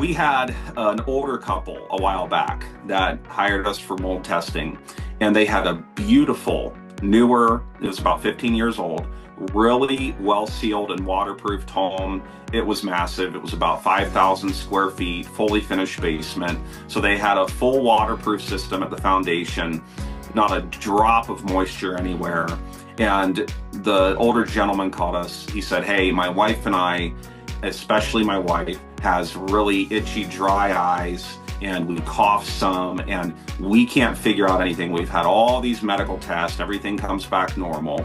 We had an older couple a while back that hired us for mold testing, and they had a beautiful, newer, it was about 15 years old, really well sealed and waterproofed home. It was massive. It was about 5,000 square feet, fully finished basement. So they had a full waterproof system at the foundation, not a drop of moisture anywhere. And the older gentleman called us. He said, "Hey, my wife and I, especially my wife, has really itchy, dry eyes, and we cough some, and we can't figure out anything. We've had all these medical tests, everything comes back normal."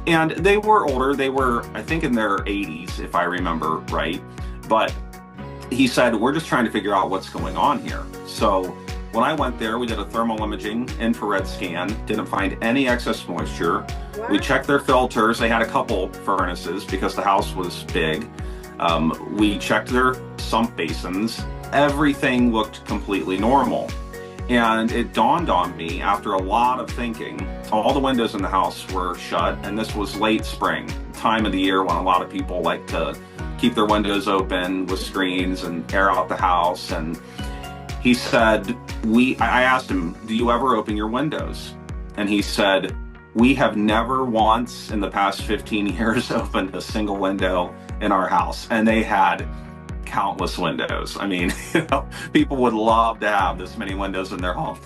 And they were older. They were, I think, in their 80s, if I remember right. But he said, "We're just trying to figure out what's going on here." So when I went there, we did a thermal imaging infrared scan, didn't find any excess moisture. We Wow. checked their filters. They had a couple furnaces because the house was big. We checked their sump basins. Everything looked completely normal. And it dawned on me after a lot of thinking, all the windows in the house were shut, and this was late spring, time of the year when a lot of people like to keep their windows open with screens and air out the house. And he said, I asked him, "Do you ever open your windows?" And he said, "We have never once in the past 15 years opened a single window in our house." And they had countless windows. I mean, people would love to have this many windows in their home.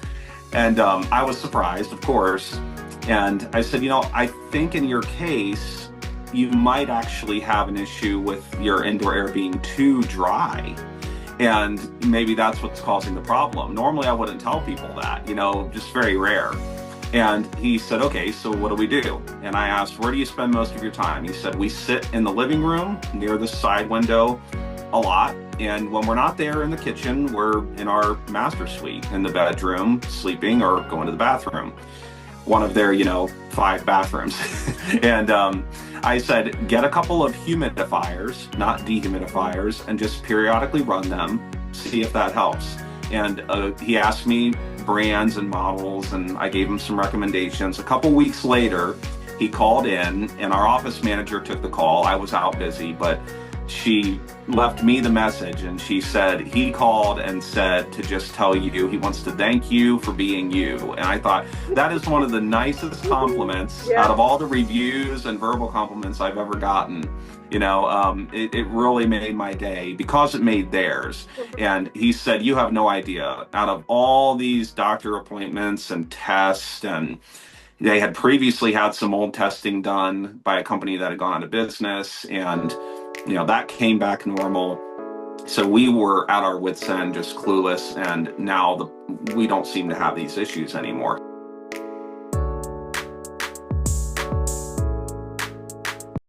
And I was surprised, of course. And I said, "I think in your case, you might actually have an issue with your indoor air being too dry. And maybe that's what's causing the problem." Normally, I wouldn't tell people that, just very rare. And he said, "Okay, so what do we do?" And I asked, "Where do you spend most of your time?" He said, "We sit in the living room near the side window a lot. And when we're not there in the kitchen, we're in our master suite in the bedroom, sleeping or going to the bathroom. One of their, 5 bathrooms." And I said, "Get a couple of humidifiers, not dehumidifiers, and just periodically run them, see if that helps." And he asked me brands and models, and I gave him some recommendations. A couple weeks later, he called in, and our office manager took the call. I was out busy, but she left me the message, and she said he called and said to just tell you he wants to thank you for being you. And I thought that is one of the nicest compliments out Yeah. of all the reviews and verbal compliments I've ever gotten. It really made my day because it made theirs. And he said, "You have no idea, out of all these doctor appointments and tests, and they had previously had some old testing done by a company that had gone out of business, and that came back normal." So we were at our wits' end, just clueless, and now we don't seem to have these issues anymore.